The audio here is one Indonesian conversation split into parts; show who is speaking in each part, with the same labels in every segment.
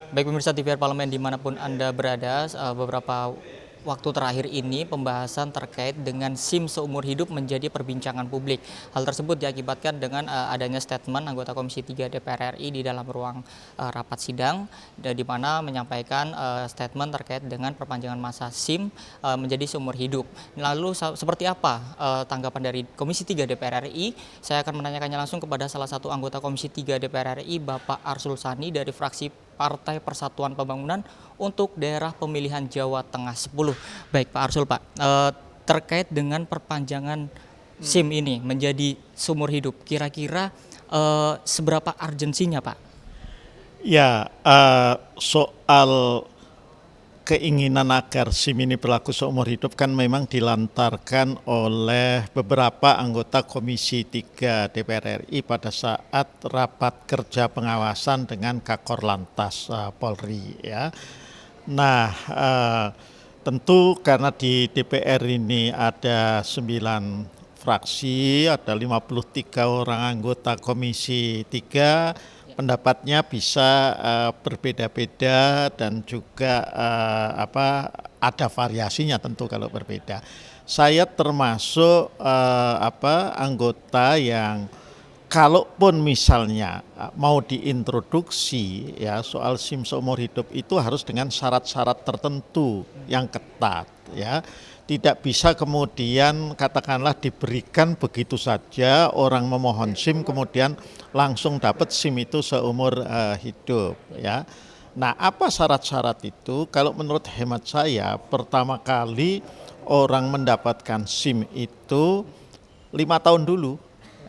Speaker 1: Baik pemirsa TVR Parlemen dimanapun Anda berada, beberapa waktu terakhir ini pembahasan terkait dengan SIM seumur hidup menjadi perbincangan publik. Hal tersebut diakibatkan dengan adanya statement anggota Komisi 3 DPR RI di dalam ruang rapat sidang, di mana menyampaikan statement terkait dengan perpanjangan masa SIM menjadi seumur hidup. Lalu seperti apa tanggapan dari Komisi 3 DPR RI? Saya akan menanyakannya langsung kepada salah satu anggota Komisi 3 DPR RI, Bapak Arsul Sani dari fraksi Partai Persatuan Pembangunan untuk daerah pemilihan Jawa Tengah 10. Baik Pak Arsul, Pak, terkait dengan perpanjangan SIM ini menjadi seumur hidup, kira-kira seberapa urgensinya Pak?
Speaker 2: Ya, soal keinginan agar SIM ini berlaku seumur hidup kan memang dilantarkan oleh beberapa anggota Komisi 3 DPR RI pada saat rapat kerja pengawasan dengan Kakor Lantas Polri ya. Nah, tentu karena di DPR ini ada 9 fraksi, ada 53 orang anggota Komisi 3, pendapatnya bisa berbeda-beda dan juga ada variasinya tentu kalau berbeda. Saya termasuk anggota yang kalaupun misalnya mau diintroduksi ya soal SIM seumur hidup itu harus dengan syarat-syarat tertentu yang ketat ya. Tidak bisa kemudian katakanlah diberikan begitu saja orang memohon SIM kemudian langsung dapat SIM itu seumur hidup ya. Nah, apa syarat-syarat itu? Kalau menurut hemat saya pertama kali orang mendapatkan SIM itu 5 tahun dulu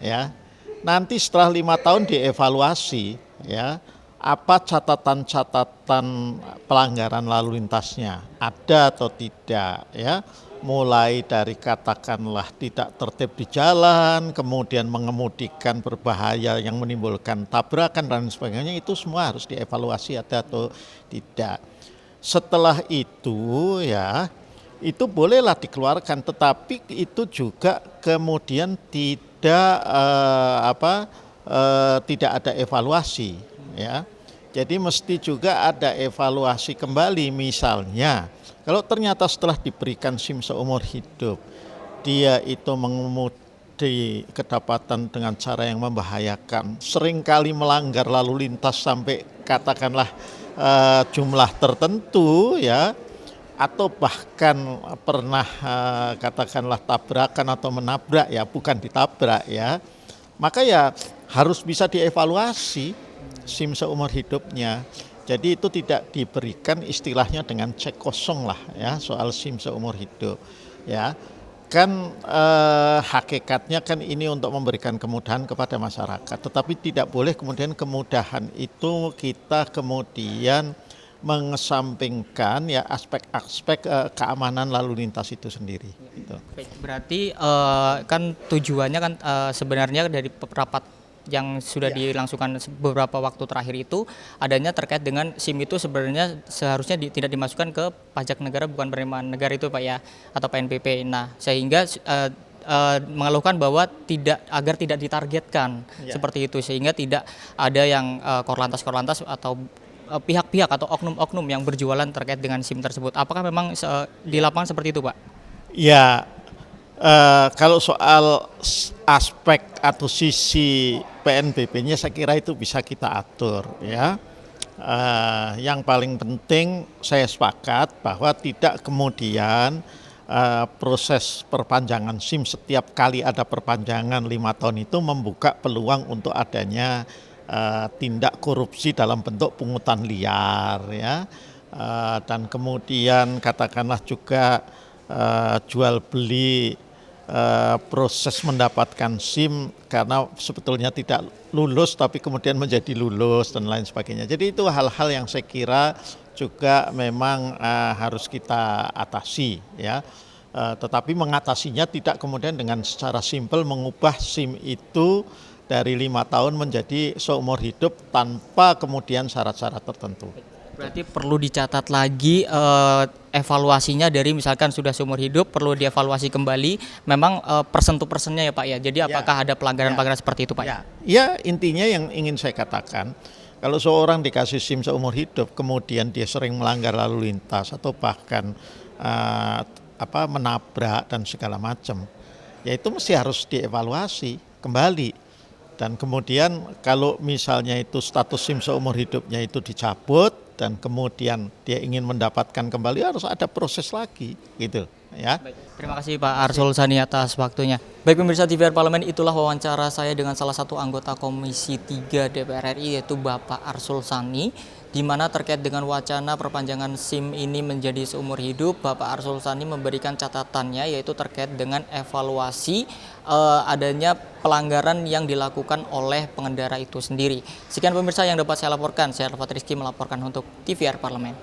Speaker 2: ya. Nanti setelah 5 tahun dievaluasi ya, apa catatan-catatan pelanggaran lalu lintasnya ada atau tidak ya. Mulai dari katakanlah tidak tertib di jalan, kemudian mengemudikan berbahaya yang menimbulkan tabrakan dan sebagainya, itu semua harus dievaluasi ada atau tidak. Setelah itu ya, itu bolehlah dikeluarkan, tetapi itu juga kemudian tidak ada evaluasi ya. Jadi mesti juga ada evaluasi kembali, misalnya kalau ternyata setelah diberikan SIM seumur hidup dia itu mengemudi kedapatan dengan cara yang membahayakan, seringkali melanggar lalu lintas sampai katakanlah jumlah tertentu ya, atau bahkan pernah katakanlah tabrakan atau menabrak ya, bukan ditabrak ya, maka ya harus bisa dievaluasi SIM seumur hidupnya. Jadi itu tidak diberikan istilahnya dengan cek kosong lah ya soal SIM seumur hidup ya. Kan hakikatnya kan ini untuk memberikan kemudahan kepada masyarakat, tetapi tidak boleh kemudian kemudahan itu kita kemudian mengesampingkan ya aspek-aspek keamanan lalu lintas itu sendiri. Gitu.
Speaker 1: Baik, berarti kan tujuannya kan sebenarnya dari rapat yang sudah dilangsungkan beberapa waktu terakhir itu adanya terkait dengan SIM itu sebenarnya seharusnya tidak dimasukkan ke pajak negara bukan penerimaan negara itu Pak ya, atau PNBP. Nah, sehingga mengeluhkan bahwa agar tidak ditargetkan seperti itu, sehingga tidak ada yang korlantas atau pihak-pihak atau oknum-oknum yang berjualan terkait dengan SIM tersebut. Apakah memang di lapangan seperti itu Pak?
Speaker 2: Ya, kalau soal aspek atau sisi PNBP-nya saya kira itu bisa kita atur ya. Yang paling penting saya sepakat bahwa tidak kemudian proses perpanjangan SIM setiap kali ada perpanjangan 5 tahun itu membuka peluang untuk adanya tindak korupsi dalam bentuk pungutan liar ya. Dan kemudian katakanlah juga jual beli proses mendapatkan SIM karena sebetulnya tidak lulus tapi kemudian menjadi lulus dan lain sebagainya. Jadi itu hal-hal yang saya kira juga memang harus kita atasi ya. Tetapi mengatasinya tidak kemudian dengan secara simpel mengubah SIM itu dari 5 tahun menjadi seumur hidup tanpa kemudian syarat-syarat tertentu.
Speaker 1: Berarti perlu dicatat lagi evaluasinya dari misalkan sudah seumur hidup perlu dievaluasi kembali memang persen to persennya ya Pak ya. Jadi apakah ada pelanggaran-pelanggaran seperti itu Pak?
Speaker 2: Ya, intinya yang ingin saya katakan Kalau seorang dikasih SIM seumur hidup, kemudian dia sering melanggar lalu lintas atau bahkan menabrak dan segala macam, ya itu mesti harus dievaluasi kembali. Dan kemudian kalau misalnya itu status SIM seumur hidupnya itu dicabut dan kemudian dia ingin mendapatkan kembali, harus ada proses lagi gitu ya.
Speaker 1: Baik, terima kasih Pak Arsul Sani atas waktunya. Baik pemirsa TVR Parlemen, itulah wawancara saya dengan salah satu anggota Komisi 3 DPR RI yaitu Bapak Arsul Sani, di mana terkait dengan wacana perpanjangan SIM ini menjadi seumur hidup. Bapak Arsul Sani memberikan catatannya yaitu terkait dengan evaluasi adanya pelanggaran yang dilakukan oleh pengendara itu sendiri. Sekian pemirsa yang dapat saya laporkan. Saya Alfat Rizky melaporkan untuk TVR Parlemen.